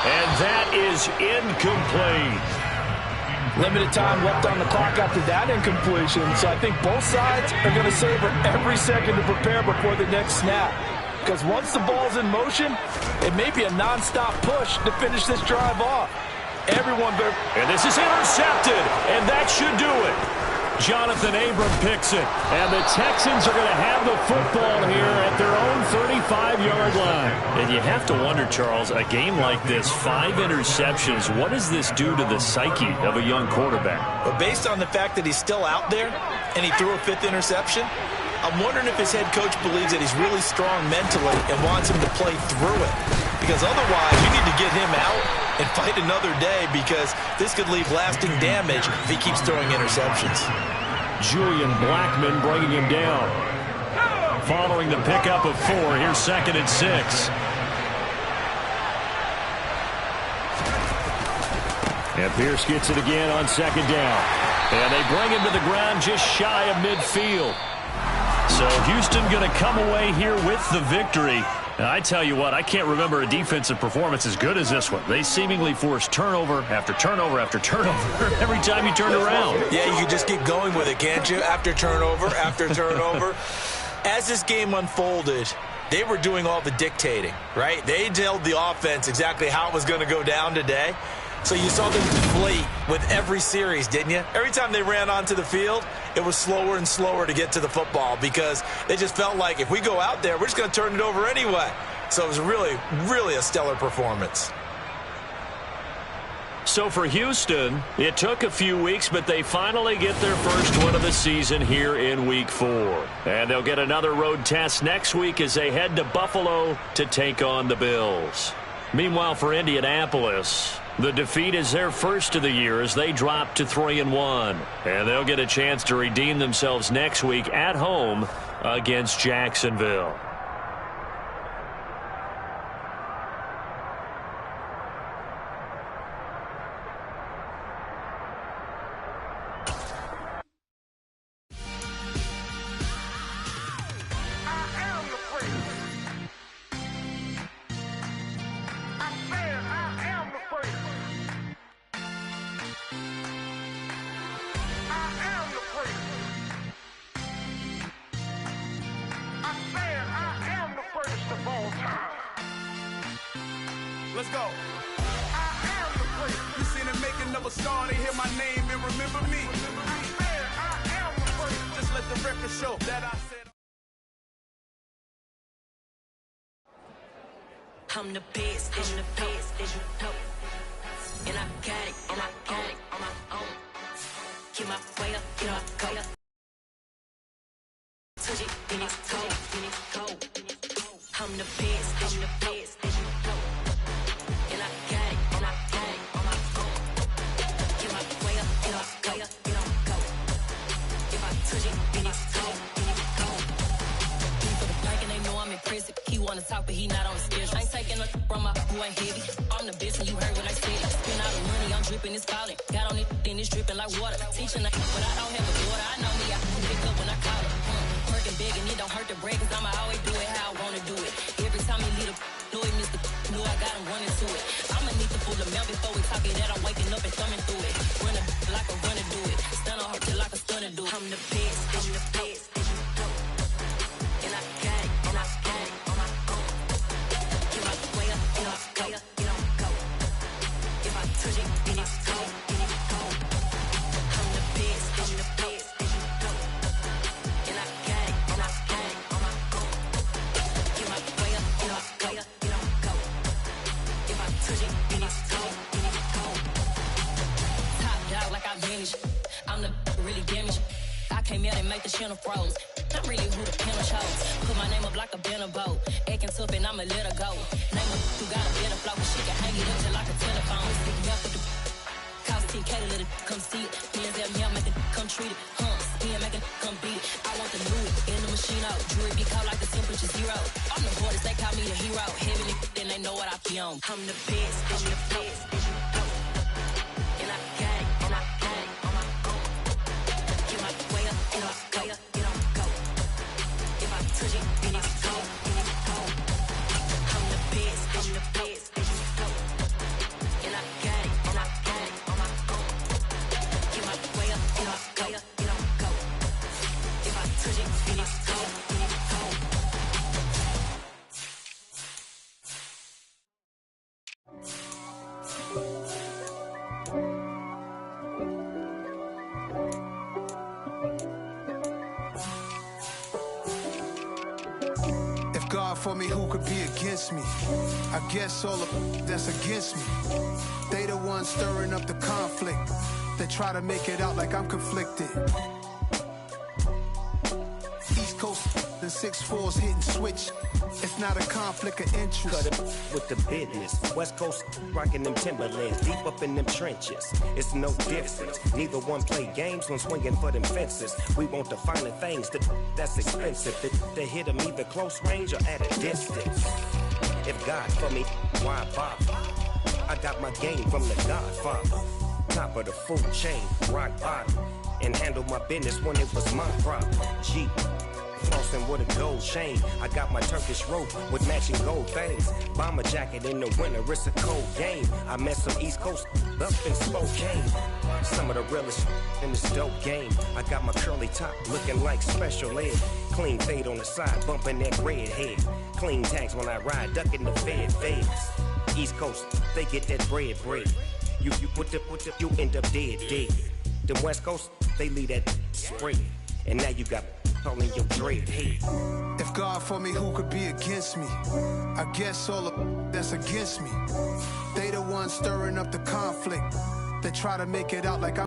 And that is incomplete.
Limited time left on the clock after that incompletion, so I think both sides are going to savor every second to prepare before the next snap. Because once the ball's in motion, it may be a non-stop push to finish this drive off. Everyone better...
And this is intercepted, and that should do it. Jonathan Abram picks it, and the Texans are going to have the football here at their own 35-yard line. And you have to wonder, Charles, a game like this, 5 interceptions, what does this do to the psyche of a young quarterback?
But based on the fact that he's still out there and he threw a 5th interception, I'm wondering if his head coach believes that he's really strong mentally and wants him to play through it. Because otherwise, you need to get him out and fight another day, because this could leave lasting damage if he keeps throwing interceptions.
Julian Blackman bringing him down. Following the pickup of 4, here's 2nd and 6. And Pierce gets it again on 2nd down. And they bring him to the ground just shy of midfield. So Houston going to come away here with the victory. Now, I tell you what, I can't remember a defensive performance as good as this one. They seemingly forced turnover after turnover after turnover every time you turned around.
Yeah, you can just keep going with it, can't you? After turnover, after turnover. As this game unfolded, they were doing all the dictating, right? They told the offense exactly how it was going to go down today. So you saw them deflate with every series, didn't you? Every time they ran onto the field, it was slower and slower to get to the football because they just felt like if we go out there, we're just going to turn it over anyway. So it was really, really a stellar performance.
So for Houston, it took a few weeks, but they finally get their first one of the season here in Week 4. And they'll get another road test next week as they head to Buffalo to take on the Bills. Meanwhile, for Indianapolis, the defeat is their first of the year as they drop to 3-1. And they'll get a chance to redeem themselves next week at home against Jacksonville.
Let's go. I am the great. You seen the making of a star, they hear my name and remember me. I am the great. Just let the record show that I said.
I'm the best, I'm the best, as you know. And I got it, and I got it on my own. Get my way up, get my go up. Touch it, then it's cold, then it's cold. I'm the best, I'm the best, as you know. And I got it, and I got it on my own. Get my way up, get my go up, get on go. If I touch it, then it's cold, then it's cold. He put a blank and they know I'm impressive. He wanna talk, but he not on the schedule. I ain't taking nothing from my who ain't heavy. I'm the best and you heard what I said. Spend all the money, I'm dripping, it's falling. Got on it, then it's dripping like water. Teaching but I don't have a daughter. I know me, I can pick up when I call it. Working big and it don't hurt to break, cause I'ma always do it how I wanna do it. Every time he lead a know he missed the know I got him running to it. I'ma need to pull the mail before we talk it that I'm waking up and thumbing through it. Run a like a runner do it. Stun on her till like a stunner do it. I'm the best, I'm the best, as you know. And I got it, and I got it on my own. Get my way up, get my go up, get on go. If I touch it, then it's cold, then it's cold. I'm the best, I'm the best, as you know. And I got it, and I got it on my own. Get my way up, get my go up, get on go. If I touch it, then it's cold, then it's cold. Top dog like I vanished. I'm the really damaged. I came out and make the channel froze. I'm really who the panel chose. Put my name up like a banner boat. Acting tough and I'ma let her go. Name her who got a better flow, but she can hang it up just like a telephone. Stick me up with the cost 10K to let it come see it. Hands at me, I make it come treat it. Spin, make it come beat it. I want the new in the machine out. Jewelry be caught like the temperature zero. I'm the hardest, they call me the hero. Heaven then they know what I be on. I'm the best, I'm the best, as you know. And I got it, and I got it on my own. Get my way up, get my go up, get on go. If I touch it, then it's cold, then it's cold. I'm the best, I'm the best, as you know. And I got it, and I got it on my own. Get my way up, get my go up, get on go. If I touch it, then it's cold, then it's cold.
If God for me, who could be against me? I guess all the that's against me. They the ones stirring up the conflict. They try to make it out like I'm conflicted. East Coast, the 6'4's hitting switch. It's not a conflict of interest.
Cut it with the business. West Coast rocking them Timberlands, deep up in them trenches. It's no difference. Neither one play games when swinging for them fences. We want the finer things that's expensive. They hit them either close range or at a distance. If God for me, why bother? I got my game from the Godfather. Top of the food chain, rock bottom. And handle my business when it was my problem. Jeep. Flossing with a gold chain. I got my Turkish rope with matching gold things. Bomber jacket in the winter, it's a cold game. I met some East Coast up in Spokane. Some of the realest in this dope game. I got my curly top looking like special ed. Clean fade on the side, bumping that red head. Clean tags when I ride, ducking the feds. East Coast, they get that bread. You you end up dead. Them West Coast, they leave that spread. And now you got all in your dread head.
If God for me, who could be against me? I guess all of that's against me. They the ones stirring up the conflict. They try to make it out like I'm